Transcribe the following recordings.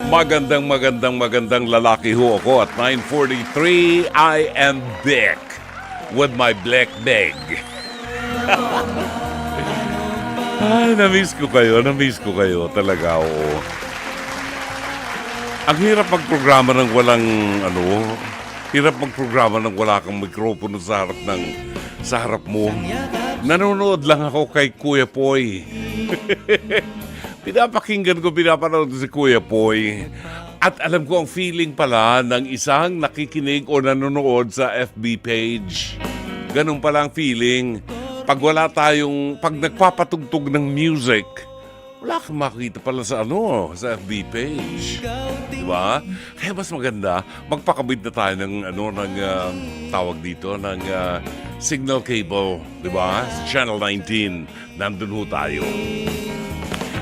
Magandang lalaki ho ako at 9:43 I am back with my black bag. Ay, na-miss ko kayo talaga, oo. Ang hirap magprograma ng wala kang mikropono sa harap mo. Nanonood lang ako kay Kuya Poy. Pinapanood si Kuya Poy. At alam ko ang feeling pala ng isang nakikinig o nanonood sa FB page. Ganun pala ang feeling. Pag nagpapatugtog ng music, wala kang makikita pala sa FB page. Diba? Kaya mas maganda, magpakabit na tayo ng signal cable. Diba? Sa Channel 19, nandun ho tayo.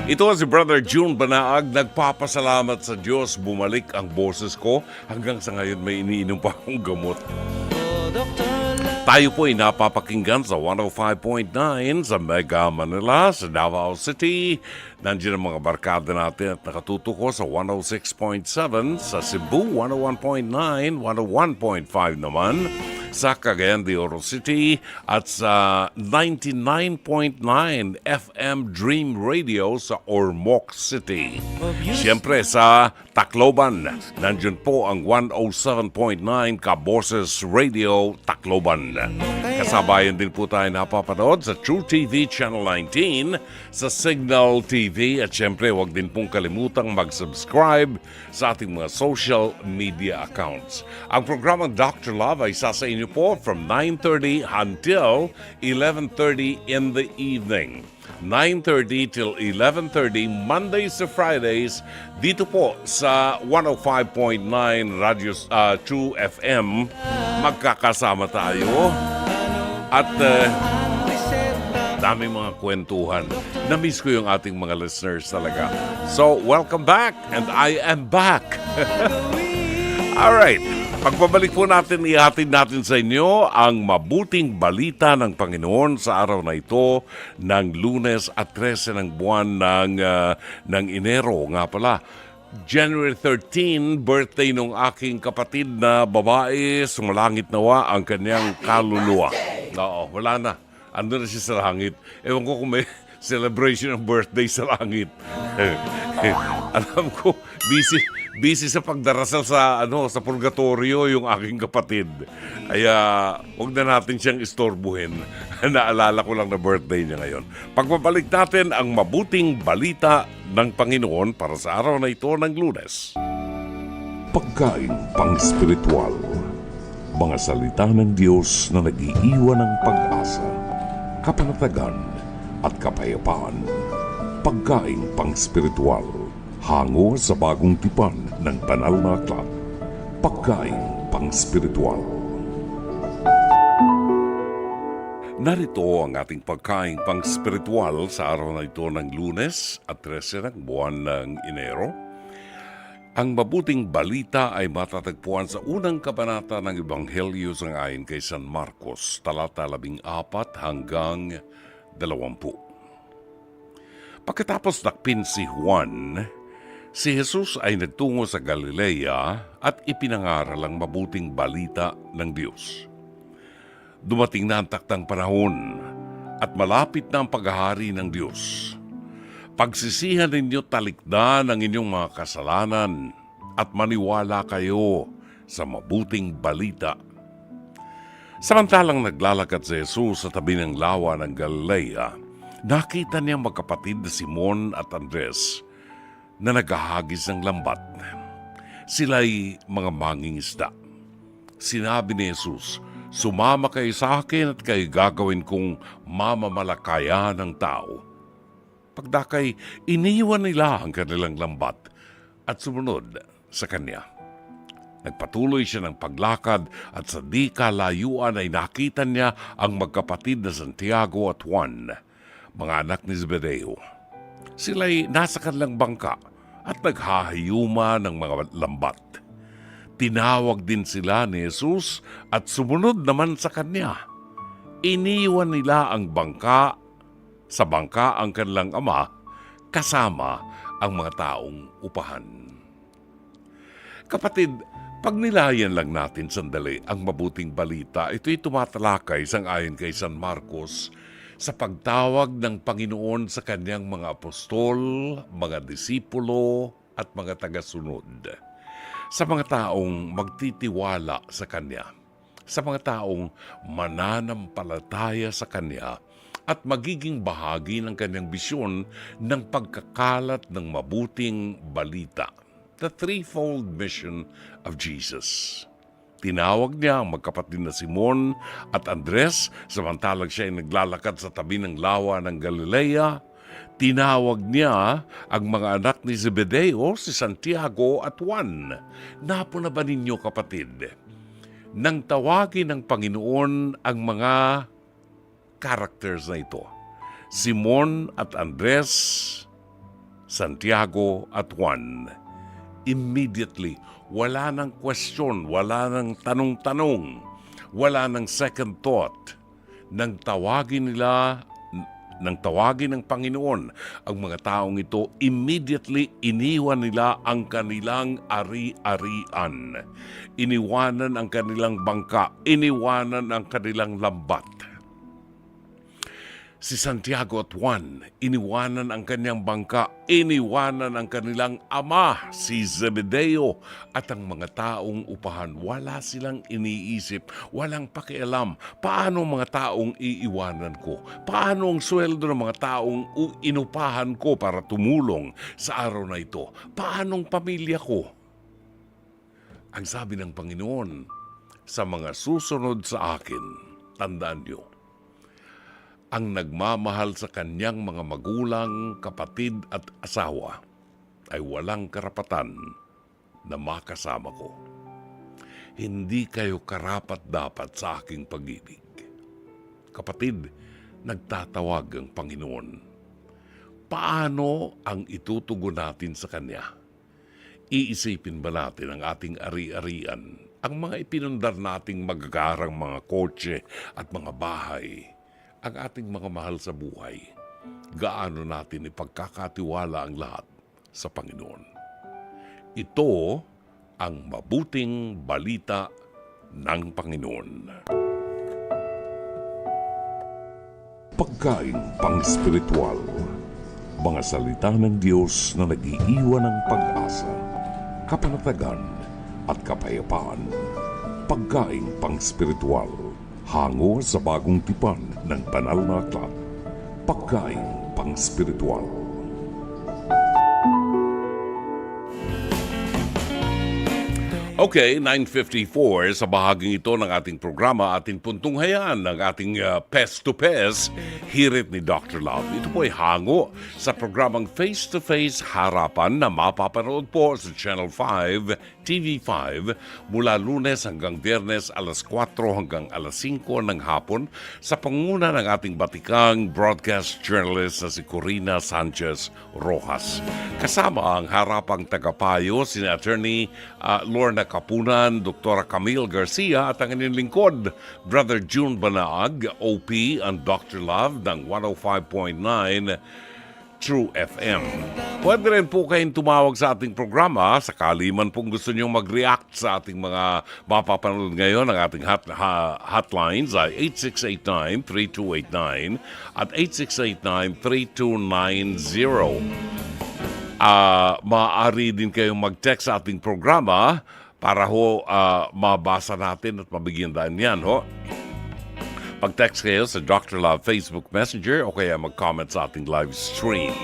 Ito si Brother June Banaag, nagpapasalamat sa Diyos. Bumalik ang boses ko. Hanggang sa ngayon may iniinom pa akong gamot. Tayo po ay napapakinggan sa 105.9 sa Mega Manila, sa Davao City. Nandiyan ang mga barkada natin at nakatutuko sa 106.7 sa Cebu, 101.9, 101.5 naman sa Cagayan de Oro City at sa 99.9 FM Dream Radio sa Ormoc City. Siyempre sa Tacloban, nandiyan po ang 107.9 Kaboses Radio Tacloban. Kasabayan din po tayo napapanood sa True TV Channel 19, sa Signal TV at siyempre huwag din pong kalimutang mag-subscribe sa ating mga social media accounts. Ang programang Dr. Love ay sa inyo po from 9:30 until 11:30 in the evening. 9:30 till 11:30 Mondays to Fridays dito po sa 105.9 Radio True FM. Magkakasama tayo at daming mga kwentuhan. Na-miss ko yung ating mga listeners talaga. So, welcome back and I am back. Alright. Pagbabalik po natin, ihatid natin sa inyo ang mabuting balita ng Panginoon sa araw na ito ng Lunes at 13 ng buwan ng Enero. Nga pala, January 13, birthday ng aking kapatid na babae. Sumalangit nawa ang kanyang kaluluwa. Oo, wala na. Ando na siya sa langit. Ewan ko kung may celebration ng birthday sa langit. Alam ko, busy sa pagdarasal sa purgatorio yung aking kapatid. Kaya huwag na natin siyang istorbuhin. Naalala ko lang na birthday niya ngayon. Pagbabalik natin ang mabuting balita ng Panginoon para sa araw na ito ng Lunes. Pagkain pang-spiritual. Mga salita ng Diyos na nag-iiwan ng pag-asa, kapanatagan at kapayapaan. Pagkain pang-spiritual. Hango sa bagong tipan ng banal na aklat. Pagkain pang-spiritual. Narito ang ating pagkain pang-spiritual sa araw na ito ng Lunes at 13 ng buwan ng Enero. Ang mabuting balita ay matatagpuan sa unang kabanata ng Ebanghelyo ayon kay San Marcos, talata 14 hanggang 20. Pagkatapos dakpin si Juan, si Jesus ay nagtungo sa Galilea at ipinangaral ang mabuting balita ng Diyos. Dumating na ang taktang panahon at malapit na ang paghahari ng Diyos. Pagsisihan ninyo talikdan ang inyong mga kasalanan at maniwala kayo sa mabuting balita. Samantalang naglalakad si Jesus sa tabi ng lawa ng Galilea, nakita niya magkapatid na Simon at Andres na naghahagis ng lambat. Sila'y mga mangingisda. Sinabi ni Jesus, "Sumama kayo sa akin at kayo gagawin kong mamamalakaya ng tao." Pagdakay, iniwan nila ang kanilang lambat at sumunod sa kanya. Nagpatuloy siya ng paglakad at sa di kalayuan ay nakita niya ang magkapatid na Santiago at Juan, mga anak ni Zebedeo. Sila'y nasa kanilang bangka at naghahayuma ng mga lambat. Tinawag din sila ni Jesus at sumunod naman sa kanya. Iniwan nila ang bangka sa bangka ang kanilang ama kasama ang mga taong upahan. Kapatid, pagnilayan lang natin sandali ang mabuting balita. Ito'y tumatalakay sang-ayon kay San Marcos sa pagtawag ng Panginoon sa kanyang mga apostol, mga disipulo at mga tagasunod. Sa mga taong magtitiwala sa Kanya, sa mga taong mananampalataya sa Kanya at magiging bahagi ng Kanyang bisyon ng pagkakalat ng mabuting balita. The threefold mission of Jesus. Tinawag niya ang magkapatid na Simon at Andres samantalang siya ay naglalakad sa tabi ng lawa ng Galilea. Tinawag niya ang mga anak ni Zebedeo, si Santiago at Juan. Napo na ba ninyo, kapatid? Nang tawagin ng Panginoon ang mga characters na ito, Simon at Andres, Santiago at Juan, immediately, wala nang question, wala nang tanong-tanong, wala nang second thought. Nang tawagin ng Panginoon ang mga taong ito, immediately iniwan nila ang kanilang ari-arian. Iniwanan ang kanilang bangka, iniwanan ang kanilang lambat. Si Santiago at Juan, iniwanan ang kanyang bangka, iniwanan ang kanilang ama, si Zebedeo, at ang mga taong upahan. Wala silang iniisip, walang pakialam. Paano mga taong iiwanan ko? Paano ang sweldo ng mga taong inupahan ko para tumulong sa araw na ito? Paano ang pamilya ko? Ang sabi ng Panginoon, sa mga susunod sa akin, tandaan niyo, ang nagmamahal sa kanyang mga magulang, kapatid at asawa ay walang karapatan na makasama ko. Hindi kayo karapat-dapat sa aking pag-ibig. Kapatid, nagtatawag ang Panginoon. Paano ang itutugon natin sa Kanya? Iisipin ba natin ang ating ari-arian, ang mga ipinundar nating magagarang mga kotse at mga bahay, ang ating mga mahal sa buhay? Gaano natin ipagkakatiwala ang lahat sa Panginoon? Ito ang mabuting balita ng Panginoon. Pagkain pang-spiritual. Mga salita ng Diyos na nag-iiwan ng pag-asa, kapanatagan at kapayapaan. Pagkain pang-spiritual. Hango sa bagong tipan ng banal na aklat. Pagkain pang-spiritual. Okay, 9:54 sa bahaging ito ng ating programa, ating puntunghayan ng ating Pes-to-Pes, hirit ni Dr. Love. Ito po ay hango sa programang Face-to-Face Harapan na mapapanood po sa Channel 5, TV5 mula Lunes hanggang Biyernes alas 4 hanggang alas 5 ng hapon sa pangunguna ng ating batikang broadcast journalist na si Corina Sanchez Rojas. Kasama ang harapang tagapayo si Attorney Lorna Kapunan, Dr. Camille Garcia at ang inyong lingkod, Brother June Banaag, OP and Dr. Love ng 105.9 True FM. Pwede rin po kayong tumawag sa ating programa sakali man pong gusto nyo mag-react sa ating mga mapapanood ngayon. Ang ating hotlines ay 8689-3289 at 8689-3290. Maaari din kayong mag-text sa ating programa para mabasa natin at mabigyan daan yan, Pag-text kayo sa Dr. Love Facebook Messenger o kaya mag-comment sa ating live stream.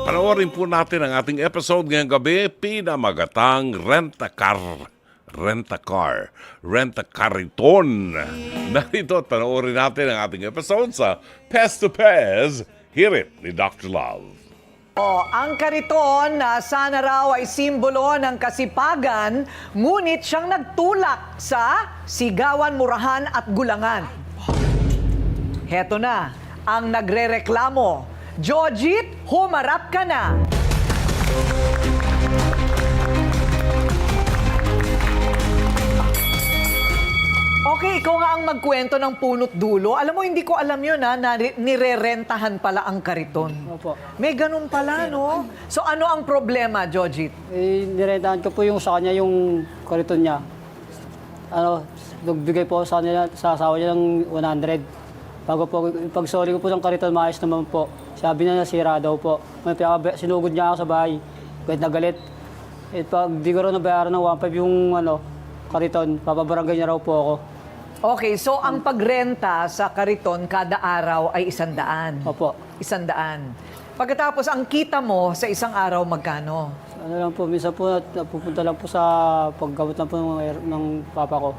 Panoorin po natin ang ating episode ngayong gabi, pinamagatang Rent-A-Cariton. Narito at panoorin natin ang ating episode sa Pes-to-Pes, hirit ni Dr. Love. Ang kariton na sana raw ay simbolo ng kasipagan, ngunit siyang nagtulak sa sigawan, murahan at gulangan. Heto na, ang nagrereklamo. Jojit, humarap ka na! Okay, ikaw nga ang magkwento ng punot dulo. Alam mo, hindi ko alam yun na nirerentahan pala ang kariton. Opo. May ganun pala, no? So ano ang problema, Jojit? Nirentahan ko po yung sa kanya yung kariton niya. Nagbigay po sa kanya, sa asawa niya ng 100. Bago po, pag sorry ko po ng kariton, maayos naman po. Sabi niya nasira daw po. May sinugod niya ako sa bahay. Galit na galit. Pag di ko raw nabayaran ng 1.5 yung kariton, papabarangay niya raw po ako. Okay, so ang pagrenta sa kariton kada araw ay 100. Opo. 100. Pagkatapos, ang kita mo sa isang araw, magkano? Ano lang po, minsan po napupunta lang po sa paggamot lang po ng papa ko.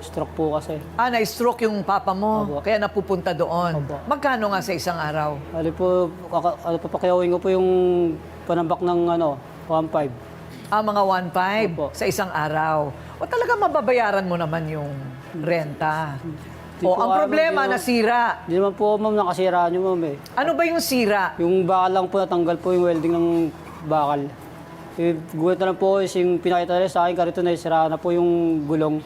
Stroke po kasi. Na-stroke yung papa mo, Opo. kaya napupunta doon. Opo. Magkano nga sa isang araw? Papakiyawin ko po yung panambak ng 1.5. Mga 1.5 Opo. sa isang araw. O talaga mababayaran mo naman yung renta. Di O po, ang problema, di po- nasira. Hindi naman po, ma'am, nakasiraan yung ma'am eh. Ano ba yung sira? Yung bakal lang po, natanggal po yung welding ng bakal. Gulat na lang po, yung pinakita nila sa akin, karito na sira na po yung gulong.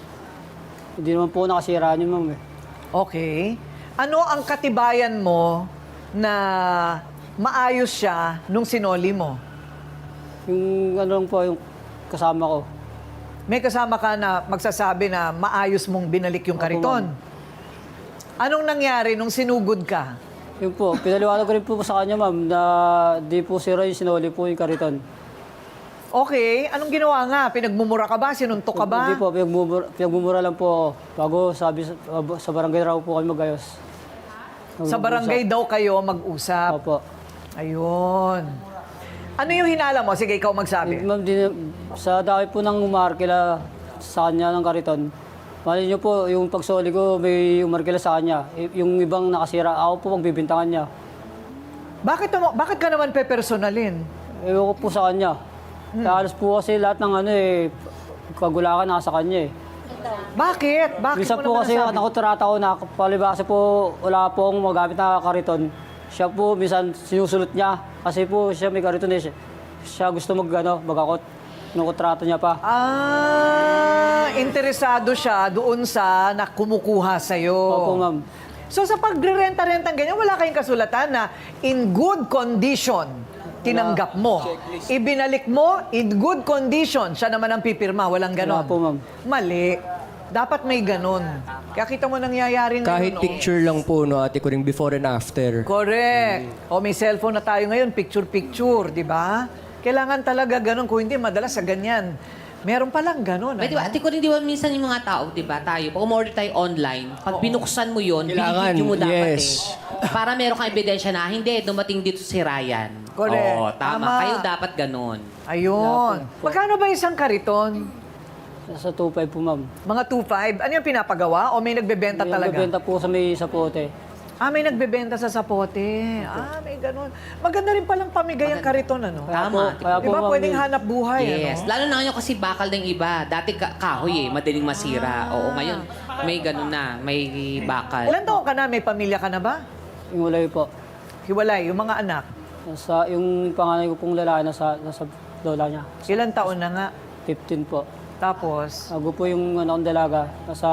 Hindi naman po nakasiraan yung ma'am eh. Okay. Ano ang katibayan mo na maayos siya nung sinoli mo? Yung lang po, yung kasama ko. May kasama ka na magsasabi na maayos mong binalik yung Opo, kariton. Anong nangyari nung sinugod ka? Yun po, pinaliwanag ko rin po sa kanya ma'am na di po sira yung sinoli po yung kariton. Okay, anong ginawa nga? Pinagmumura ka ba? Sinuntok ka ba? Hindi po, pinagmumura lang po ako. Bago sabi sa barangay raw po kami magayos. Sa barangay daw kayo mag-usap. Opo. Ayun. Ano yung hinala mo? Sige, ikaw magsabi. Ma'am, sa dami po ng umarkila sa kanya ng kariton, mali niyo po, yung pagsoli ko, may umarkila sa kanya. Yung ibang nakasira, ako po magbibintangan niya. Bakit ka naman pepersonalin? Ewan ko po sa kanya. Halos po kasi lahat ng kagulakan nasa kanya eh. Bakit? Bakit Minsan mo po naman kasi nasabi? nakuturata ko na palibasa po wala po akong magamit na kariton. Siya po minsan sinusulot niya kasi po siya may kariton eh. Siya gusto magakot. Nakutrato niya pa. Interesado siya doon sa na kumukuha sa'yo. Opo, ma'am. So sa pagrerenta-rentang ganyan, wala kayong kasulatan na in good condition, tinanggap mo. Ibinalik mo, in good condition, siya naman ang pipirma, walang ganon. Wala po, ma'am. Mali. Dapat may ganon. Kaya kita mo nangyayari ngayon. Kahit picture lang po, no, ate ko ring before and after. Correct. O may cellphone na tayo ngayon, picture-picture, di ba? Kailangan talaga ganon. Kung hindi, madalas sa ganyan. Meron palang ganon. Di ba, ate ko rin, di ba, minsan yung mga tao, di ba, tayo, pag umorder tayo online, pag binuksan mo yun, Kailangan, binibidyo mo dapat yes. Para meron kang ebidensya na, hindi, dumating dito si Ryan. Correct. Oo, tama. Tama. Kayo dapat ganun. Ayun. Magkano ba isang kariton? Nasa 2.5 po, ma'am. Mga 2.5? Ano yung pinapagawa? O may nagbebenta Yung talaga? nagbebenta po sa may sapote. May nagbebenta sa sapote. May ganun. Maganda rin palang pamigay ang kariton, ano? Tama. Kaya Di po, ba ma'am, pwedeng hanap buhay, Yes. ano? Lalo na ngayon kasi bakal ng iba. Dati kahoy madaling masira. Oo, ngayon may ganun na, may bakal. Ilan taon ka na? May pamilya ka na ba? Yung ulay po. Hiwalay, yung mga anak. Yung panganay ko pong lalaki nasa lola niya. Ilan taon na nga? 15 po. Tapos, Ako po yung anak kong dalaga, nasa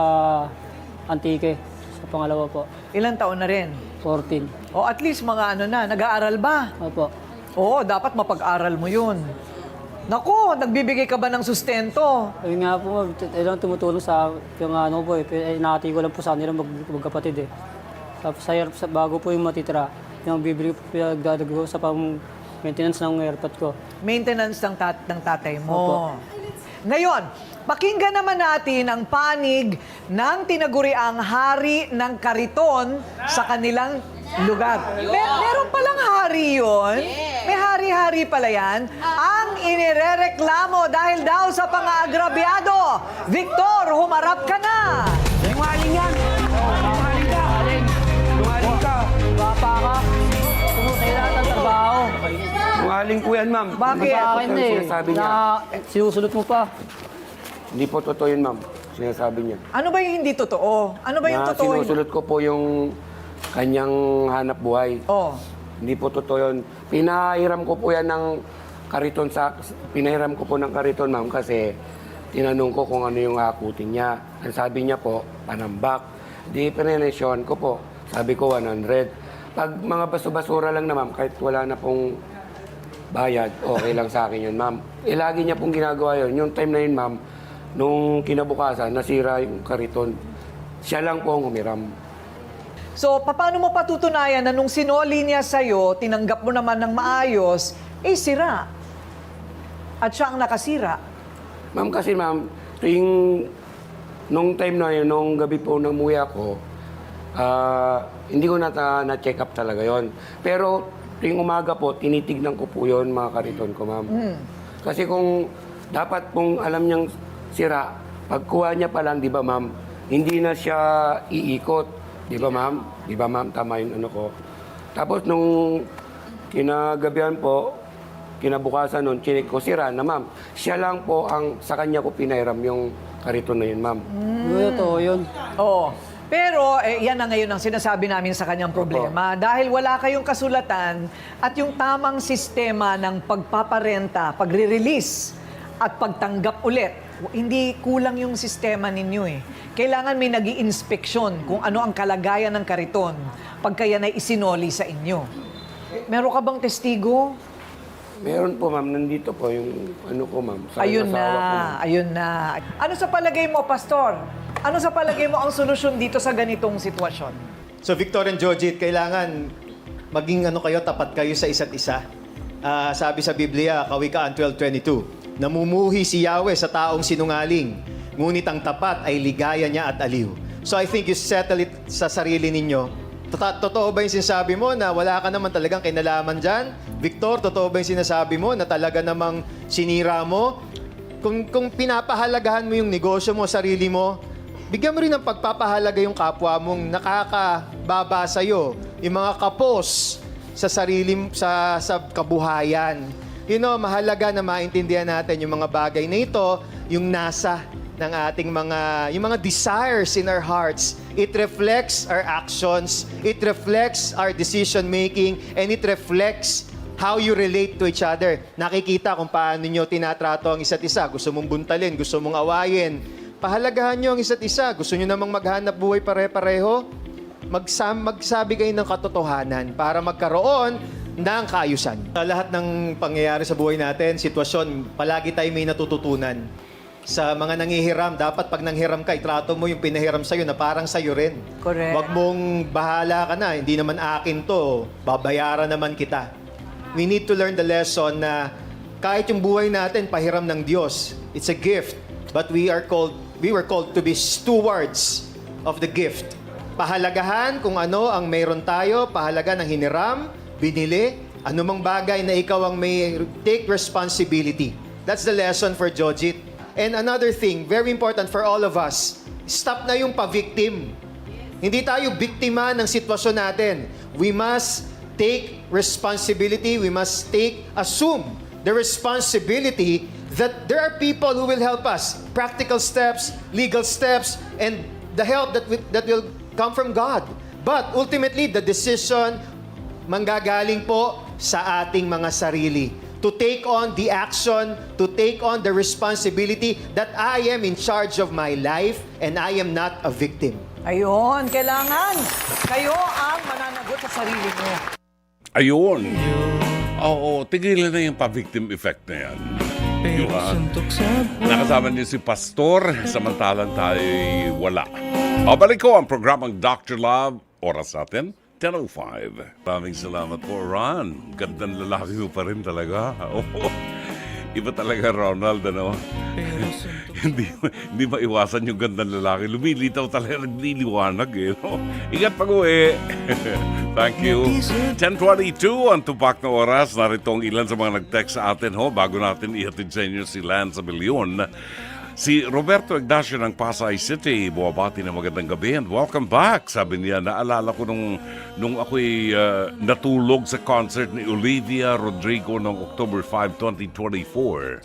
Antique, sa pangalawa po, ilan taon na rin? 14. O at least mga ano na, nag-aaral ba? Opo. Oo, dapat mapag-aral mo yun. Naku, nagbibigay ka ba ng sustento? Ayun nga po, ilang tumutulong sa yung ano po inati ko lang po sa kanila magkapatid eh. Tapos bago po yung matitira, yung bibili po pinagdadag ko sa pang maintenance ng airpot ko. Maintenance ng tatay mo. Opo. Ngayon, pakinggan naman natin ang panig ng tinaguriang hari ng kariton sa kanilang lugar. Meron palang hari yun. May hari-hari pala yan. Ang inirereklamo dahil daw sa pang-aagrabyado. Victor, humarap ka na! Sinungaling yan! Sinungaling ka! Sinungaling ka! Bapa ka, sa'yo lahat ng trabaho. Sinungaling po yan, ma'am. Bakit? Sa akin Ano eh, sinasabi niya? na sinusulot mo pa. Hindi po totoo yun, ma'am. Sinasabi niya. Ano ba yung hindi totoo? Ano ba yung Na totoo? sinusulot ko po yung kanyang hanap buhay. Oh. Hindi po totoo yun. Pinahiram ko po yan ng kariton pinahiram ko po ng kariton, ma'am, kasi tinanong ko kung ano yung akutin niya. Ang sabi niya po, panambak. Di pinanesyon ko po. Sabi ko 100. Pag mga baso-basura lang na ma'am, kahit wala na pong bayad, okay lang sa akin yun ma'am. Lagi niya pong ginagawa yun. Yung time na yun ma'am, nung kinabukasan, nasira yung kariton. Siya lang po ang humiram. So, paano mo patutunayan na nung sinoli niya sa'yo, tinanggap mo naman ng maayos, sira? At siya ang nakasira? Ma'am, kasi ma'am, nung time na yun, nung gabi po na umuwi ako, hindi ko na-check up talaga yon. Pero tuwing umaga po, tinitignan ko po yon mga kariton ko, ma'am. Kasi kung dapat pong alam niyang sira, pagkuha niya pa lang, di ba ma'am, hindi na siya iikot. Di ba ma'am? Di ba ma'am? Tama yung ano ko. Tapos nung kinagabihan po, kinabukasan nun, chinik ko, sira na ma'am. Siya lang po sa kanya ko pinairam yung kariton na yun, ma'am. Totoo yun. Oo. Pero, yan na ngayon ang sinasabi namin sa kanyang problema. Dahil wala kayong kasulatan at yung tamang sistema ng pagpaparenta, pagre-release at pagtanggap ulit, hindi kulang yung sistema ninyo eh. Kailangan may nag-i-inspeksyon kung ano ang kalagayan ng kariton pagka yan ay isinoli sa inyo. Meron ka bang testigo? Meron po ma'am, nandito po yung ano ko ma'am. sa Ayun asawa ko, ma'am. na, ayun na. Ano sa palagay mo, Pastor? Ano sa palagay mo ang solusyon dito sa ganitong sitwasyon? So Victor and Jojit, kailangan maging tapat kayo sa isa't isa. Sabi sa Biblia, Kawikaan 12:22, namumuhi si Yahweh sa taong sinungaling, ngunit ang tapat ay ligaya niya at aliw. So I think you settle it sa sarili ninyo. Totoo ba yung sinasabi mo na wala ka naman talagang kinalaman dyan? Victor, totoo ba yung sinasabi mo na talaga namang sinira mo? Kung pinapahalagahan mo yung negosyo mo, sarili mo, bigyan mo rin ng pagpapahalaga yung kapwa mong nakakababa sa'yo. Yung mga kapos sa sarili, sa kabuhayan. Mahalaga na maintindihan natin yung mga bagay na ito, yung nasa ng ating yung mga desires in our hearts. It reflects our actions, it reflects our decision making, and it reflects how you relate to each other. Nakikita kung paano nyo tinatrato ang isa't isa. Gusto mong buntalin, gusto mong awayin. Pahalagahan nyo ang isa't isa. Gusto nyo namang maghanap buhay pare-pareho. Magsabi kayo ng katotohanan para magkaroon ng kaayusan. Sa lahat ng pangyayari sa buhay natin, sitwasyon, palagi tayo may natututunan. Sa mga nangihiram, dapat pag nanghiram ka, itrato mo yung pinahiram sa'yo na parang sa'yo rin. Correct. Huwag mong bahala ka na, hindi naman akin to, babayaran naman kita. We need to learn the lesson na kahit yung buhay natin, pahiram ng Diyos. It's a gift, but we were called to be stewards of the gift. Pahalagahan kung ano ang mayroon tayo, pahalaga ng hiniram, binili, anumang bagay na ikaw ang may take responsibility. That's the lesson for Jojit. And another thing, very important for all of us, stop na yung pa-victim. Hindi tayo biktima ng sitwasyon natin. We must take responsibility. We must assume the responsibility that there are people who will help us. Practical steps, legal steps, and the help that will come from God. But ultimately, the decision manggagaling po sa ating mga sarili. To take on the action, to take on the responsibility that I am in charge of my life and I am not a victim. Ayun, kailangan kayo ang mananagot sa sarili mo. Ayun. Oo, tigilan na yung pa-victim effect na yan. Nakasama niyo si Pastor, samantalang tayo'y wala. Balik ko ang programang Dr. Love. Oras natin, 10:05. Maraming salamat po, Ron. Gandang lalaki mo pa rin talaga. Oo. Iba talaga, Ronald, ano? hindi maiwasan yung gandang lalaki. Lumilitaw talaga, nagliliwanag, eh. No? Ingat pag-uwi. Thank you. 10:22 ang tupak na oras. Narito ang ilan sa mga nag-text sa atin, bago natin ihatid sa inyo si Lance Abilion. Si Roberto Ignacio ng Pasay City, buwabati na magandang gabi and welcome back. Sabi niya, naalala ko nung ako'y natulog sa concert ni Olivia Rodrigo noong October 5, 2024.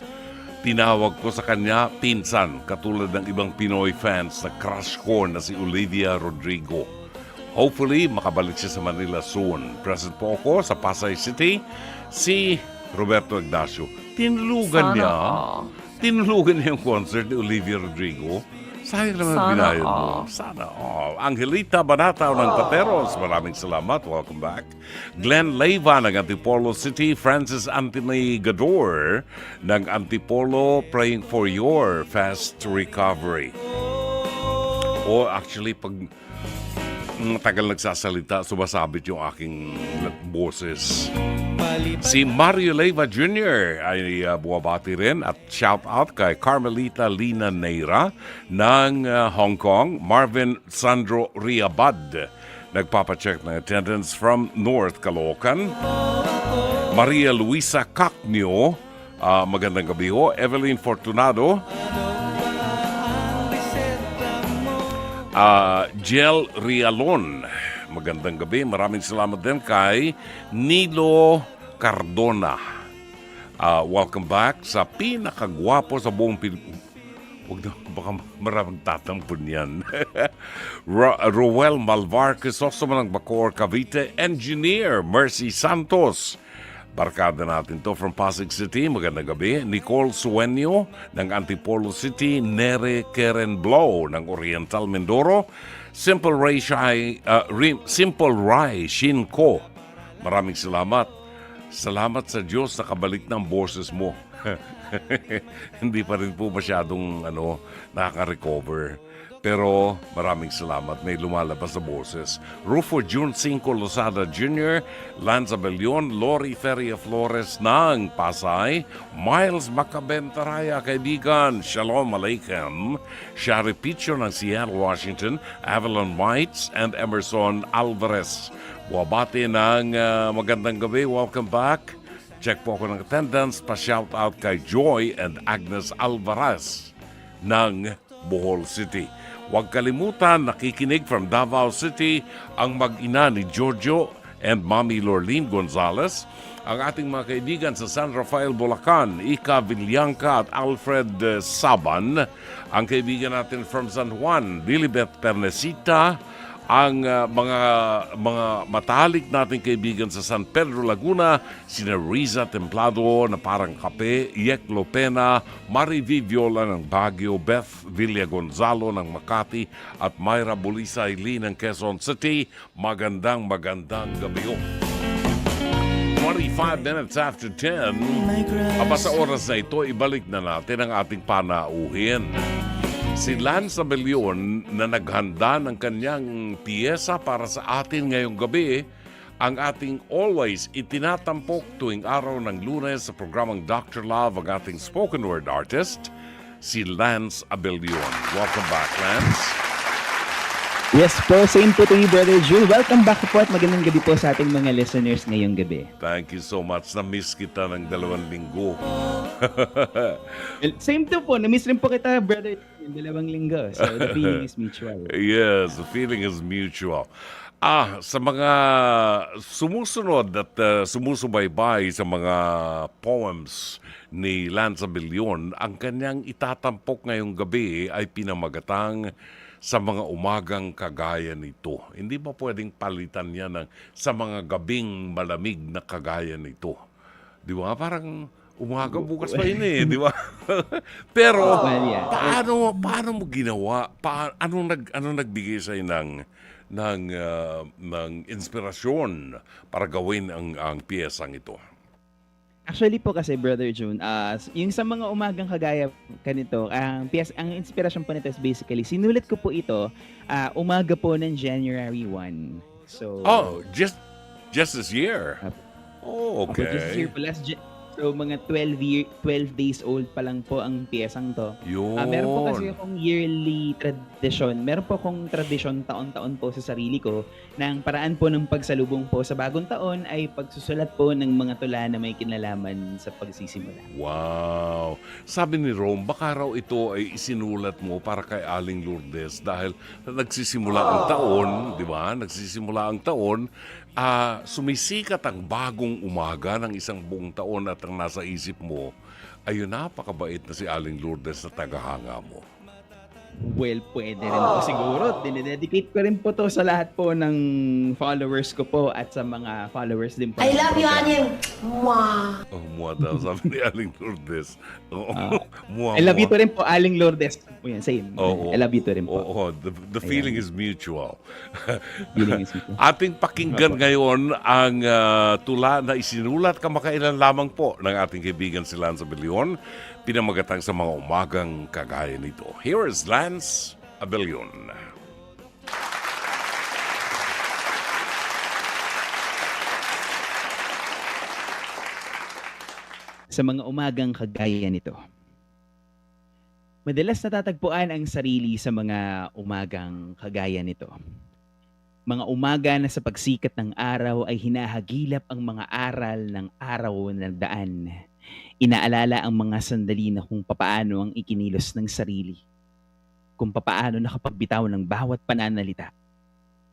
Tinawag ko sa kanya pinsan, katulad ng ibang Pinoy fans na crush ko na si Olivia Rodrigo. Hopefully, makabalik siya sa Manila soon. Present po ako sa Pasay City, si Roberto Ignacio. Tinulugan niya yung concert ni Olivia Rodrigo. Sayang naman Sana binayad mo. all. Sana all. Angelita Banataw ng Pateros, maraming salamat. Welcome back. Glenn Leiva ng Antipolo City. Francis Anthony Gador ng Antipolo, praying for your fast recovery. Actually, pag tagal nagsasalita, sumasabit yung aking boses. Si Mario Leiva Jr. ay buwabati rin at shout out kay Carmelita Lina Neira ng Hong Kong. Marvin Sandro Riabad, nagpapacheck ng attendance from North Caloocan. Maria Luisa Cacnio, magandang gabi ho. Evelyn Fortunado. Jel Rialon, magandang gabi. Maraming salamat din kay Nilo Cardona. Welcome back sa pinakagwapo sa buong Pilipinas. Huwag na, baka maraming tatampon yan. Roel Malvar Crisostomo ng Bacoor, Cavite. Engineer Mercy Santos, barkada natin to from Pasig City. Magandang gabi. Nicole Sueño ng Antipolo City. Nere Keren Blow ng Oriental Mindoro. Simple Rai Shinko. Maraming salamat. Salamat sa Diyos na kabalik ng boses mo. Hindi pa rin po masyadong nakaka-recover. Pero maraming salamat, may lumalabas sa boses. Rufo June 5 Lozada Jr., Lanza Belion, Lori Feria Flores ng Pasay, Miles Macabentaraya, kaibigan, Shalom Aleichem, Shari Picho ng Seattle, Washington, Avalon Mites, and Emerson Alvarez. Buwabati ng magandang gabi, welcome back. Check po ako ng attendance, pa-shout out kay Joy and Agnes Alvarez ng Bohol City. Huwag kalimutan, nakikinig from Davao City ang mag-ina ni Giorgio and Mami Lorlene Gonzalez, ang ating mga kaibigan sa San Rafael, Bulacan, Ika Villanca at Alfred Saban, ang kaibigan natin from San Juan, Lilibet Pernesita, ang mga matalik nating kaibigan sa San Pedro, Laguna, sina Riza Templado na parang kape, Yek Lopena, Mari V. Viola ng Baguio, Beth Villa Gonzalo ng Makati, at Myra Bulisay Lee ng Quezon City. Magandang gabi ho. 25 minutes after 10. Sa oras na ito, ibalik na natin ang ating panauhin. Si Lance Abelion na naghanda ng kanyang piyesa para sa atin ngayong gabi, ang ating always itinatampok tuwing araw ng Lunes sa programang Dr. Love, ang ating spoken word artist, si Lance Abelion. Welcome back, Lance. Yes po, same po to you, Brother Jule. Welcome back po at magandang gabi po sa ating mga listeners ngayong gabi. Thank you so much. Na-miss kita ng 2 linggo. Same to po, na-miss rin po kita, Brother Jule, 2 linggo. So the feeling is mutual. Yes, the feeling is mutual. Sa mga sumusunod at sumusubaybay sa mga poems ni Lance Abelion, ang kanyang itatampok ngayong gabi ay pinamagatang sa mga umagang kagaya nito. Hindi ba pwedeng palitan yan sa mga gabing malamig na kagaya nito? Di ba? Parang umaga, bukas pa yun di ba? Pero, paano mo ginawa? Anong nagbigay sa'yo ng inspirasyon para gawin ang piyesang ito? Actually po kasi, Brother June, yung sa mga umagang kagaya kanito, ang inspiration po nito is basically, sinulit ko po ito umaga po ng January 1. So, just this year? Okay. Just this year po, so mga 12 days old pa lang po ang piyesang to. Yun. Meron po kasi akong yearly tradition. Meron po akong tradisyon taon-taon po sa sarili ko na ang paraan po ng pagsalubong po sa bagong taon ay pagsusulat po ng mga tula na may kinalaman sa pagsisimula. Wow! Sabi ni Rome, baka raw ito ay isinulat mo para kay Aling Lourdes dahil nagsisimula ang taon, di ba? Nagsisimula ang taon, sumisikat ang bagong umaga ng isang buong taon at ang nasa isip mo, ayun, napakabait na si Aling Lourdes na tagahanga mo. Well, pwede rin po siguro. Dinededicate ko rin po to sa lahat po ng followers ko po at sa mga followers din po. I love you, Aning! Oh, mua daw, sabi ni Aling Lourdes. Oo, mua, I love you mua. to rin po, Aling Lourdes. Po yan, same. Oo. I love you to rin po. Oo, the feeling is mutual. Feeling is mutual. Ating pakinggan ngayon ang tula na isinulat kamakailan lamang po ng ating kaibigan si Lance Abelion, pinamagatang sa mga umagang kagaya nito. Here is Lance Abelion. Sa mga umagang kagaya nito. Madalas natatagpuan ang sarili sa mga umagang kagaya nito. Mga umaga na sa pagsikat ng araw ay hinahagilap ang mga aral ng araw na nagdaan. Inaalala ang mga sandali na kung papaano ang ikinilos ng sarili. Kung papaano nakapagbitaw ng bawat pananalita.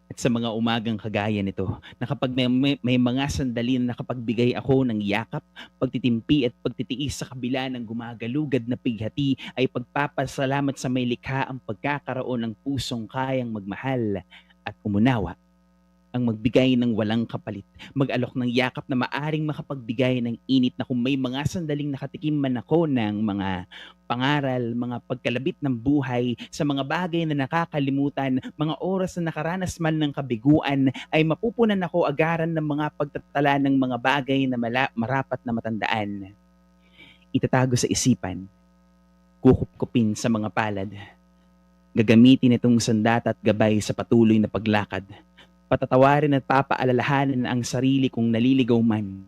At sa mga umagang kagaya nito, na kapag may mga sandali na nakapagbigay ako ng yakap, pagtitimpi at pagtitiis sa kabila ng gumagalugad na pighati, ay pagpapasalamat sa may likha ang pagkakaroon ng pusong kayang magmahal at umunawa. Ang magbigay ng walang kapalit, mag-alok ng yakap na maaring makapagbigay ng init na kung may mga sandaling nakatikim man ako ng mga pangaral, mga pagkalabit ng buhay sa mga bagay na nakakalimutan, mga oras na nakaranas man ng kabiguan, ay mapupunan ako agaran ng mga pagtatala ng mga bagay na marapat na matandaan. Itatago sa isipan, kukupkupin sa mga palad, gagamitin itong sandata at gabay sa patuloy na paglakad, patatawarin at papaalalahanan ang sarili kung naliligaw man,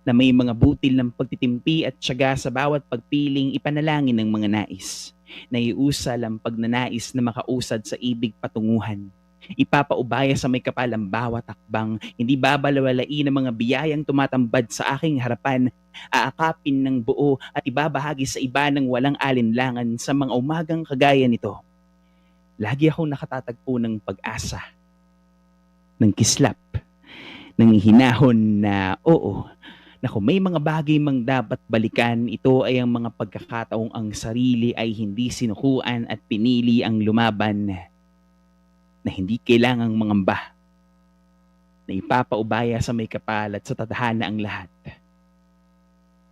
na may mga butil ng pagtitimpi at tiyaga sa bawat pagpiling ipanalangin ng mga nais, na iusal ang pagnanais na makausad sa ibig patunguhan. Ipapaubaya sa may kapal ang bawat akbang, hindi babalawalain ang mga biyayang tumatambad sa aking harapan, aakapin ng buo at ibabahagi sa iba ng walang alinlangan sa mga umagang kagaya nito. Lagi akong nakatatagpo ng pag-asa, ng kislap, ng hinahon na oo, na kung may mga bagay mang dapat balikan, ito ay ang mga pagkakataong ang sarili ay hindi sinukuan at pinili ang lumaban, na hindi kailangang mangamba, na ipapaubaya sa may kapal at sa tadhana ang lahat.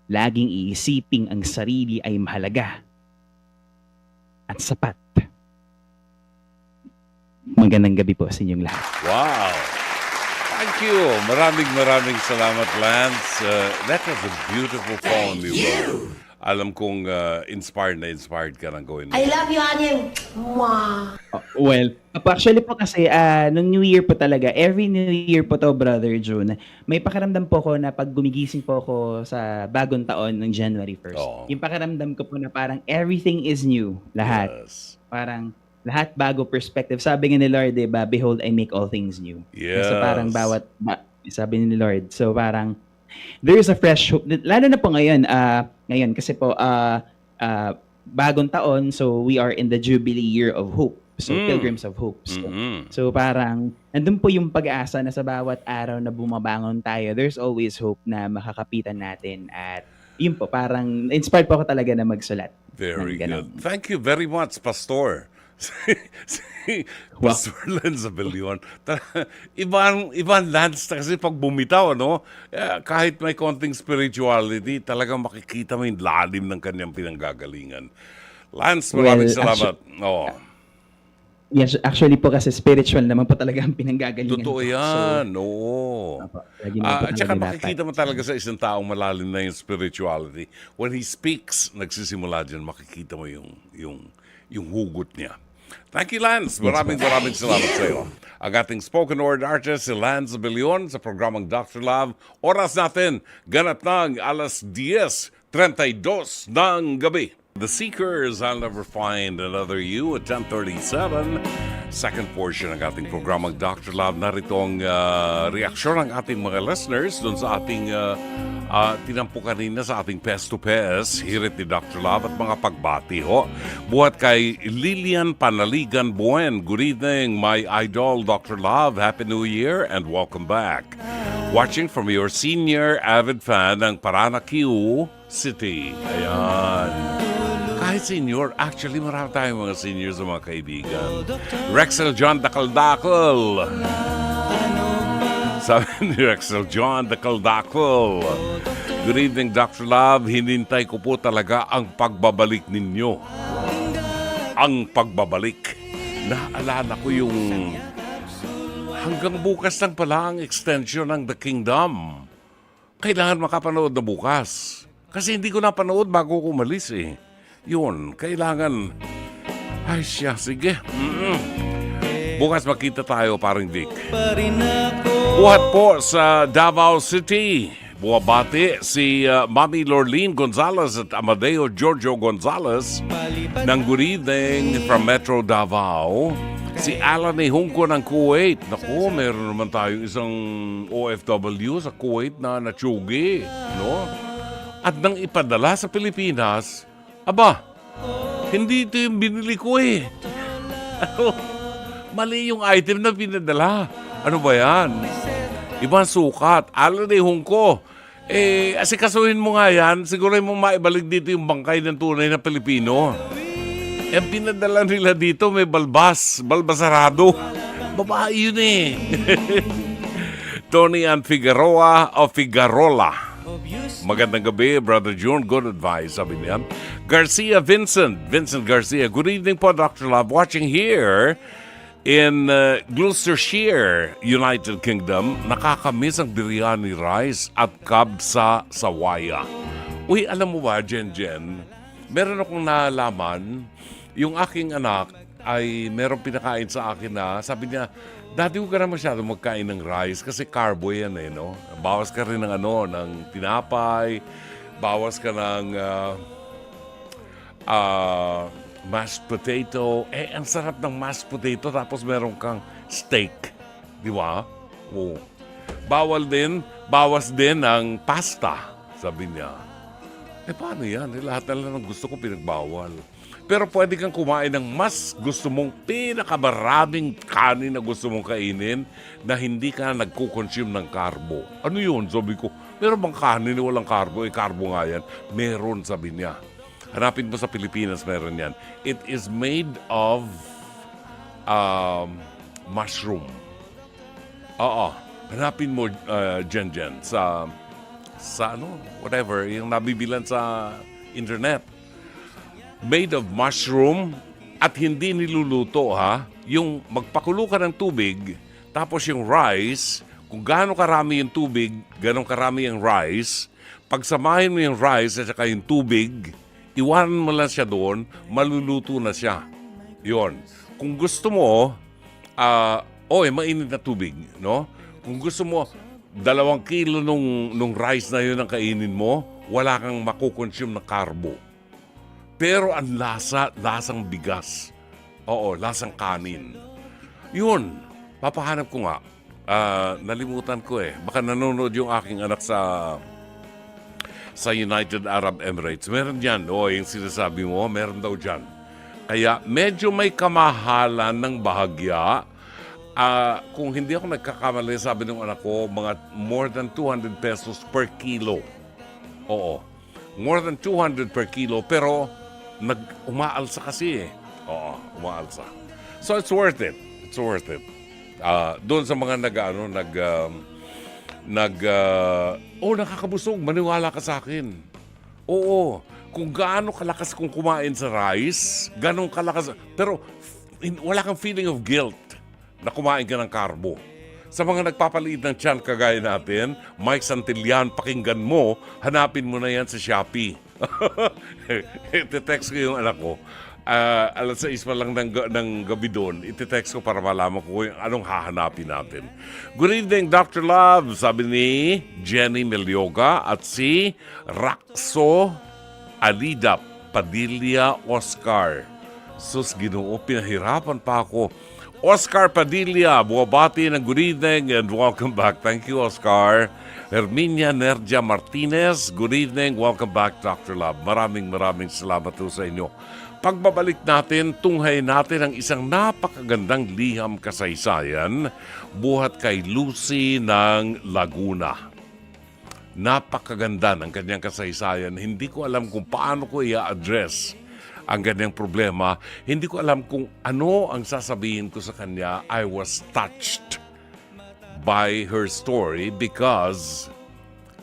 Laging iisiping ang sarili ay mahalaga at sapat. Magandang gabi po sa inyong lahat. Wow! Thank you! Maraming salamat, Lance. That was a beautiful poem you wrote. Alam kong inspired ka ng gawin mo. I love you, Aning. Well, actually po kasi nung New Year po talaga, every New Year po to, Brother June, may pakiramdam po ko na pag gumigising po ako sa bagong taon ng January 1st, Oo. yung pakiramdam ko po na parang everything is new, lahat. Yes. Parang lahat bago perspective. Sabi nga ni Lord, diba, behold, I make all things new. Yes. So parang sabi ni Lord. So parang, there is a fresh hope. Lalo na po ngayon, ngayon kasi po, bagong taon, so we are in the Jubilee Year of Hope. So, Pilgrims of Hope. So parang, nandun po yung pag-asa na sa bawat araw na bumabangon tayo, there's always hope na makakapitan natin. At yun po, parang, inspired po ako talaga na magsulat. Very Ng good. ganun. Thank you very much, Pastor. Pastor Lance Abelion. Ibang Lance na kasi pag bumitaw, ano, kahit may konting spirituality, talagang makikita mo yung lalim ng kanyang pinanggagalingan. Lance, maraming salamat. Yes, actually po kasi spiritual naman po talaga ang pinanggagalingan. Totoo ko. yan, oo. Lagi naman po At saka talaga makikita mo talaga sa isang taong malalim na yung spirituality. When he speaks, nagsisimula dyan, makikita mo yung hugot niya. Thank you, Lance. Maraming salamat sa iyo. Ang ating spoken word artist, si Lance Abelion, sa programang Dr. Love. Oras natin, ganap ng alas 10:32 ng gabi. The Seekers, I'll Never Find Another You at 10:37. Second portion ng ating programang Dr. Love. Narito ang reaksyon ng ating mga listeners doon sa ating tinampo kanina sa ating Pest to Pest, hirit ni Dr. Love at mga pagbati ho. Buhat kay Lilian Panaligan Buen. Good evening, my idol Dr. Love. Happy New Year and welcome back. Watching from your senior avid fan ng Paranaque City. Ayan. Kahit senior, actually marami tayong mga senior sa mga kaibigan. Rexel John Dakaldakol. Sabi ni Rexel John Dakaldakol. Good evening, Dr. Love. Hinintay ko po talaga ang pagbabalik ninyo. Ang pagbabalik. Naalala ko yung hanggang bukas lang pala ang extension ng The Kingdom. Kailangan makapanood na bukas. Kasi hindi ko napanood bago ko umalis eh. Yun, kailangan. Ay siya, sige. Bukas makita tayo, paring Vic. Buhat po sa Davao City. Buwabati si Mami Lorleen Gonzalez at Amadeo Giorgio Gonzalez ng good evening from Metro Davao. Si Alan Hungko ng Kuwait. Naku, meron naman tayong isang OFW sa Kuwait na natsugi. No? At nang ipadala sa Pilipinas, aba, hindi ito yung binili ko eh. Ano? Mali yung item na pinadala. Ano ba yan? Ibang sukat. Alan Hungko. Asikasuhin mo nga yan. Siguro mo maibalik dito yung bangkay ng tunay na Pilipino. Ang pinadala nila dito may balbasarado. Babae yun eh. Tony Ann Figueroa o Figuerola. Magandang gabi, Brother June. Good advice, sabi niya. Garcia Vincent Garcia. Good evening po, Dr. Love. Watching here in Gloucestershire, United Kingdom. Nakakamiss ang biryani rice at kab sa sawaya. Uy, alam mo ba, Jen, meron akong nalaman. Yung aking anak ay meron pinakain sa akin na sabi niya, Daddy, huwag ka na masyado magkain ng rice kasi carbo yan eh, no? Bawas ka rin ng tinapay, bawas ka ng mashed potato. Ang sarap ng mashed potato tapos meron kang steak. Di ba? Oo. Bawas din ang pasta, sabi niya. Paano yan? Lahat na lang ng gusto ko pinagbawal. Pero pwede kang kumain ng mas gusto mong pinakamaraming kanin na gusto mong kainin na hindi ka nagkukonsume ng karbo. Ano yun? Sabi ko, meron bang kanin na walang karbo? Karbo nga yan. Meron, sabi niya. Hanapin mo sa Pilipinas, meron yan. It is made of mushroom. Oo. Hanapin mo, Jen, sa whatever, yung nabibilan sa internet. Made of mushroom at hindi niluluto ha. Yung magpakulo ka ng tubig, tapos yung rice, kung gaano karami yung tubig, gaano karami yung rice, pagsamahin mo yung rice at saka yung tubig, iwanan mo lang siya doon, maluluto na siya. Yon. Kung gusto mo, mainit na tubig, no? Kung gusto mo, 2 kilo nung rice na yun ang kainin mo, wala kang makukonsume na karbo. Pero ang lasang bigas. Oo, lasang kanin. Yun, papahanap ko nga. Nalimutan ko eh. Baka nanonood yung aking anak sa United Arab Emirates. Meron dyan. Yung sinasabi mo, meron daw dyan. Kaya medyo may kamahalan ng bahagya. Kung hindi ako nagkakamali, sabi ng anak ko, mga more than 200 pesos per kilo. Oo. More than 200 per kilo, pero umaalsa kasi eh. Oo, umaalsa. So it's worth it. It's worth it. Doon sa mga nakakabusog, maniwala ka sa akin. Oo, kung gaano kalakas kung kumain sa rice, ganong kalakas. Pero wala kang feeling of guilt na kumain ka ng karbo. Sa mga nagpapaliit ng tiyan kagaya natin, Mike Santillan, pakinggan mo, hanapin mo na yan sa Shopee. Ite-text ko yung anak ko. Alas 6 pa lang ng gabi doon, ite-text ko para malaman ko yung anong hahanapin natin. Good evening, Dr. Love, sabi ni Jenny Melioga at si Raxo Alida Padilla Oscar. Sus, Ginoo, pinahirapan pa ako. Oscar Padilla, buwabati ng good evening and welcome back. Thank you, Oscar. Herminia Nerja Martinez, good evening. Welcome back, Dr. Love. Maraming salamat po sa inyo. Pagbabalik natin, tunghayin natin ang isang napakagandang liham kasaysayan buhat kay Lucy ng Laguna. Napakaganda ng kanyang kasaysayan. Hindi ko alam kung paano ko i-address ang ganyang problema. Hindi ko alam kung ano ang sasabihin ko sa kanya. I was touched by her story because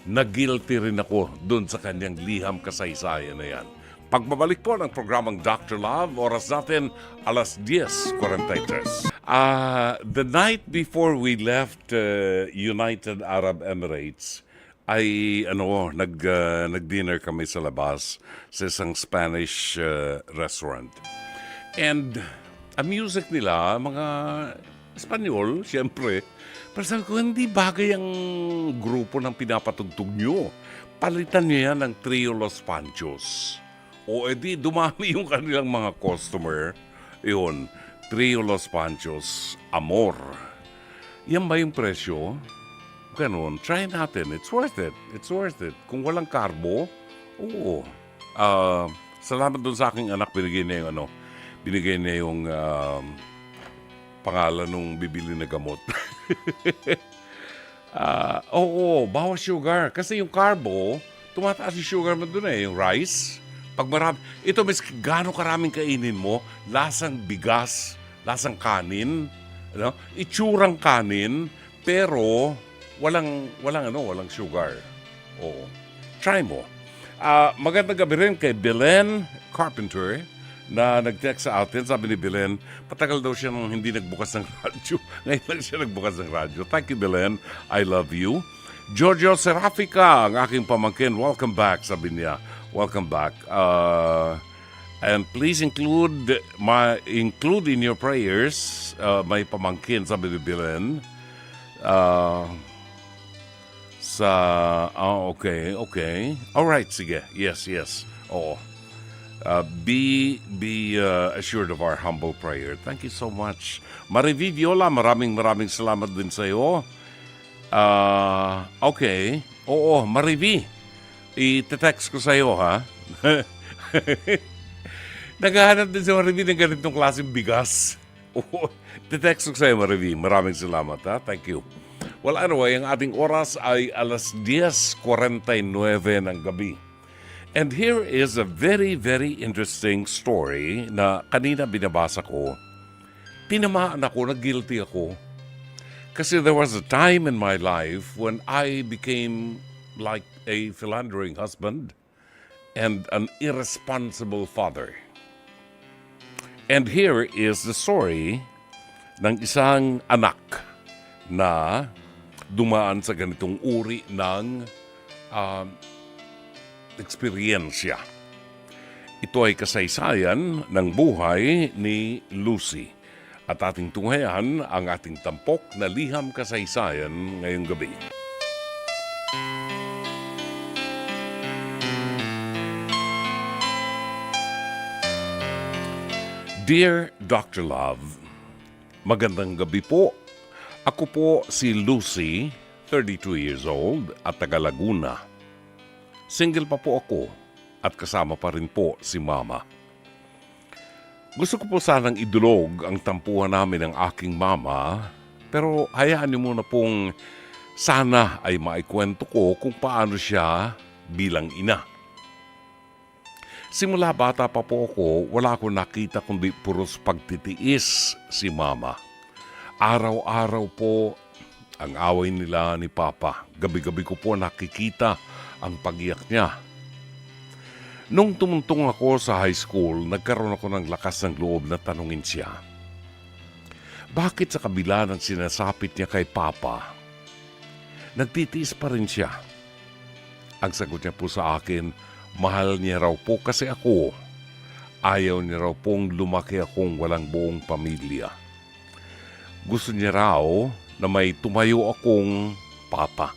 nag-guilty rin ako dun sa kanyang liham kasaysayan na yan. Pagbabalik po ng programang Dr. Love, oras natin, alas 10:43. The night before we left United Arab Emirates, ay nag-dinner kami sa labas sa isang Spanish restaurant. And ang music nila, mga Espanyol, siyempre, pero sabi ko, hindi bagay ang grupo ng pinapatugtog nyo. Palitan nyo yan ng Trio Los Panchos. O edi, dumami yung kanilang mga customer. Yun, Trio Los Panchos, Amor. Yan ba yung presyo? Ganun, try natin. It's worth it. It's worth it. Kung walang karbo, oo. Salamat dun sa aking anak, binigay niya yung pangalan nung bibili na gamot. Oo, bawas sugar. Kasi yung carbo, tumataas yung sugar mo dun yung rice. Pag marami, ito mas gaano karaming kainin mo, lasang bigas, lasang kanin, itsurang kanin, pero walang sugar. Oo. Try mo. Magandang gabi rin kay Belen Carpenter na nag-text sa atin. Sabi ni Belen, patagal daw siya nung hindi nagbukas ng radyo. Ngayon lang siya nagbukas ng radyo. Thank you, Belen. I love you. Giorgio Serafica, ang aking pamangkin. Welcome back, sabi niya. Welcome back. And please include in your prayers my pamangkin, sabi ni Belen. Okay. All right, sige. Yes. Oo. Be assured of our humble prayer. Thank you so much. Marivi Viola, maraming salamat din sa iyo. Okay. Oo, Marivi. I-text ko sa iyo, ha? Naghahanap din si Marivi ng ganitong klaseng bigas. Oo, text ko sa iyo, Marivi. Maraming salamat, ha? Thank you. Well, anyway, ang ating oras ay alas 10:49 ng gabi. And here is a very, very interesting story na kanina binabasa ko. Tinamaan ako, nag-guilty ako. Kasi there was a time in my life when I became like a philandering husband and an irresponsible father. And here is the story ng isang anak na dumaan sa ganitong uri ng eksperyensya. Ito ay kasaysayan ng buhay ni Lucy. At ating tunghayan ang ating tampok na liham kasaysayan ngayong gabi. Dear Dr. Love, magandang gabi po. Ako po si Lucy, 32 years old at taga Laguna. Single pa po ako at kasama pa rin po si Mama. Gusto ko po sanang idulog ang tampuhan namin ng aking mama, pero hayaan niyo muna pong sana ay maikwento ko kung paano siya bilang ina. Simula bata pa po ako, wala akong nakita kundi puros pagtitiis si Mama. Araw-araw po ang away nila ni Papa. Gabi-gabi ko po nakikita ang pag-iyak niya. Nung tumuntong ako sa high school, nagkaroon ako ng lakas ng loob na tanungin siya. Bakit sa kabila ng sinasapit niya kay Papa, nagtitiis pa rin siya? Ang sagot niya po sa akin, mahal niya raw po kasi ako. Ayaw niya raw pong lumaki akong walang buong pamilya. Gusto niya raw na may tumayo akong papa.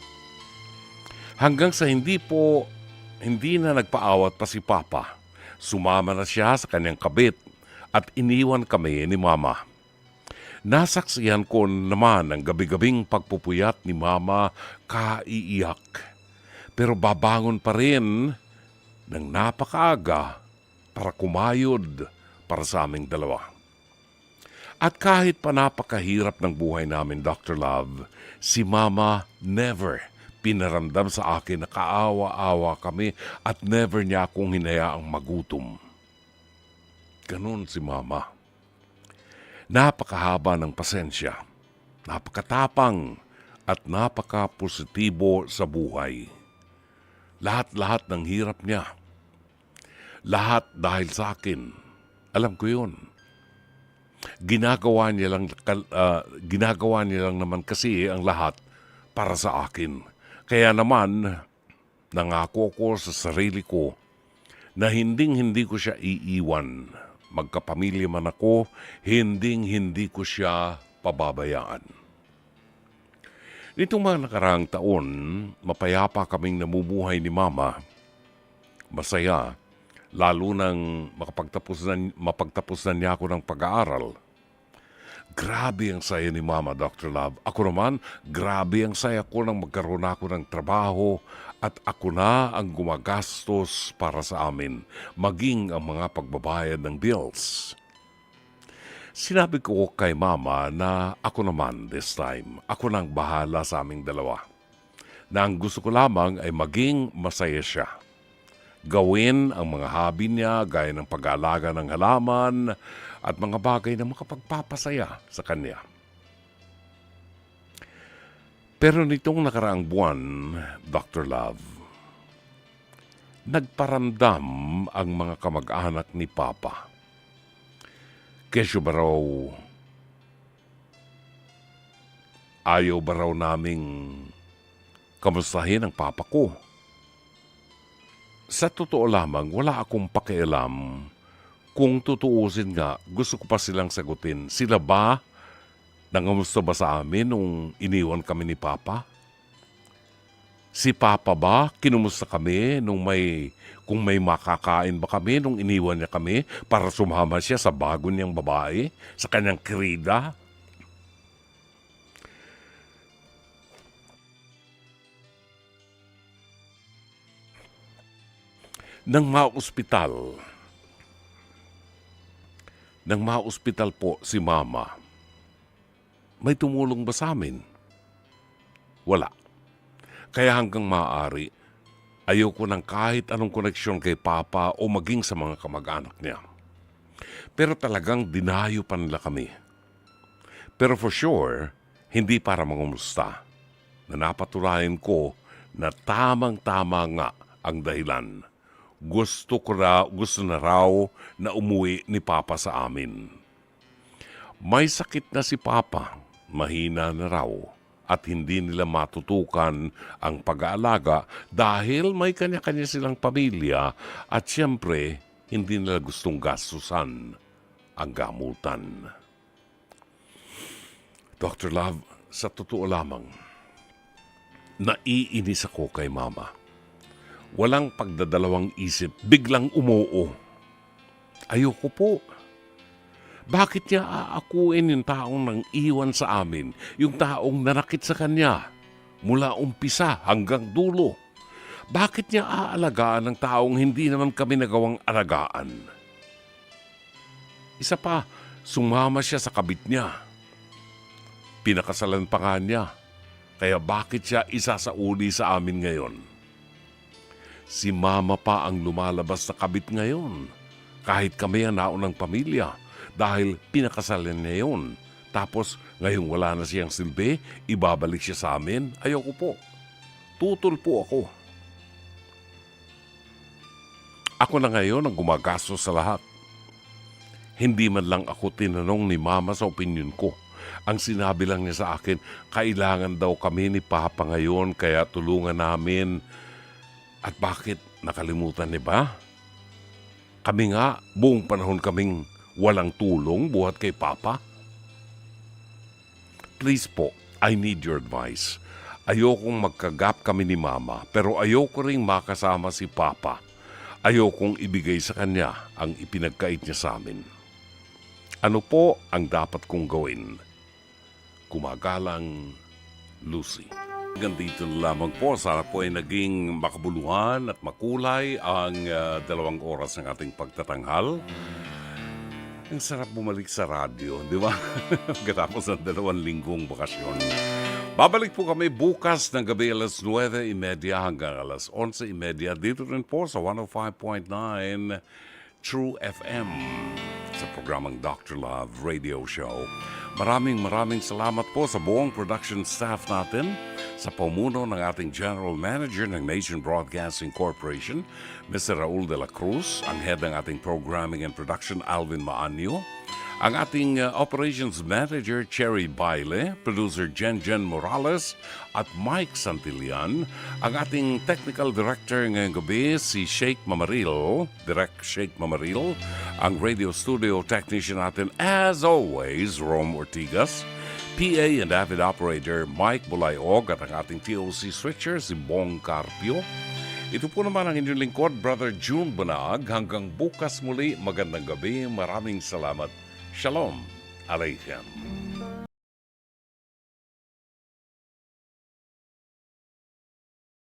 Hanggang sa hindi na nagpaawat pa si Papa. Sumama na siya sa kanyang kabit at iniwan kami ni Mama. Nasaksihan ko naman ang gabi-gabing pagpupuyat ni Mama kaiiyak. Pero babangon pa rin ng napakaaga para kumayod para sa aming dalawa. At kahit pa napakahirap ng buhay namin, Dr. Love, si Mama never pinaramdam sa akin na kaawa-awa kami at never niya akong hinayaang magutom. Ganun si Mama. Napakahaba ng pasensya, napakatapang at napaka-positibo sa buhay. Lahat-lahat ng hirap niya. Lahat dahil sa akin. Alam ko yun. Ginagawa niya lang naman kasi ang lahat para sa akin. Kaya naman, nangako ko sa sarili ko na hindi ko siya iiwan. Magkapamilya man ako, hindi ko siya pababayaan. Nitong mga nakaraang taon, mapayapa kaming namumuhay ni Mama. Masaya, lalo nang mapagtapos na niya ako ng pag-aaral. Grabe ang saya ni Mama, Dr. Love. Ako naman, grabe ang saya ko nang magkaroon ako ng trabaho at ako na ang gumagastos para sa amin, maging ang mga pagbabayad ng bills. Sinabi ko kay Mama na ako naman this time, ako nang bahala sa aming dalawa. Na ang gusto ko lamang ay maging masaya siya. Gawin ang mga hobby niya gaya ng pag-aalaga ng halaman at mga bagay na makapagpapasaya sa kanya. Pero nitong nakaraang buwan, Dr. Love, nagparamdam ang mga kamag-anak ni Papa. Kesyo ba raw, ayaw ba raw naming kamustahin ang Papa ko? Sa totoo lamang, wala akong pakialam. Kung tutuusin nga, gusto ko pa silang sagutin. Sila ba nangamusta ba sa amin nung iniwan kami ni Papa? Si Papa ba, kinumusta kami kung may makakain ba kami nung iniwan niya kami para sumama siya sa bago niyang babae, sa kanyang krida? Nang ma-ospital po si Mama, may tumulong ba sa amin? Wala. Kaya hanggang maaari, ayoko ng kahit anong koneksyon kay Papa o maging sa mga kamag-anak niya. Pero talagang dinayo pa nila kami. Pero for sure, hindi para mangumusta. Na napatulayan ko na tamang-tama nga ang dahilan. Gusto na raw na umuwi ni Papa sa amin. May sakit na si Papa, mahina na raw, at hindi nila matutukan ang pag-aalaga dahil may kanya-kanya silang pamilya at siyempre hindi nila gustong gastusan ang gamutan. Dr. Love, sa totoo lamang, naiinis ako kay Mama. Walang pagdadalawang isip, biglang umuo. Ayoko po. Bakit niya aakuin yung taong nang iwan sa amin, yung taong nanakit sa kanya, mula umpisa hanggang dulo? Bakit niya aalagaan ng taong hindi naman kami nagawang alagaan? Isa pa, sumama siya sa kabit niya. Pinakasalan pa nga niya. Kaya bakit siya isasauli sa amin ngayon? Si Mama pa ang lumalabas sa kabit ngayon. Kahit kami ang naunang pamilya. Dahil pinakasalan niya yun. Tapos ngayong wala na siyang silbi, ibabalik siya sa amin. Ayoko po. Tutol po ako. Ako na ngayon ang gumagastos sa lahat. Hindi man lang ako tinanong ni Mama sa opinyon ko. Ang sinabi lang niya sa akin, kailangan daw kami ni Papa ngayon kaya tulungan namin. At bakit nakalimutan niya ba? Kami nga, buong panahon kaming walang tulong buhat kay Papa. Please po, I need your advice. Ayokong magkagap kami ni Mama, pero ayoko ring makasama si Papa. Ayokong ibigay sa kanya ang ipinagkait niya sa amin. Ano po ang dapat kong gawin? Kumagalang, Lucy. Hanggang dito na lamang po. Sana po ay naging makabuluhan at makulay ang 2 oras ng ating pagtatanghal. Ang sarap bumalik sa radyo, di ba? Katapos ng 2 linggong bakasyon. Babalik po kami bukas ng gabi alas 9:30 hanggang alas 11:30. Dito rin po sa 105.9 True FM sa programang Dr. Love Radio Show. Maraming salamat po sa buong production staff natin, sa pamuno ng ating General Manager ng Nation Broadcasting Corporation, Mr. Raul de la Cruz, ang head ng ating Programming and Production, Alvin Maanyo, ang ating Operations Manager, Cherry Baile, Producer Jen Morales, at Mike Santillan, ang ating Technical Director ngayong gabi, si Sheikh Mamaril, Direct Sheikh Mamaril, ang Radio Studio Technician natin, as always, Rom Ortigas, PA and Avid Operator, Mike Bulayog, at ang ating TOC Switcher, si Bong Carpio. Ito po naman ang inyong lingkod, Brother June Banag. Hanggang bukas muli, magandang gabi. Maraming salamat. Shalom Aleichem.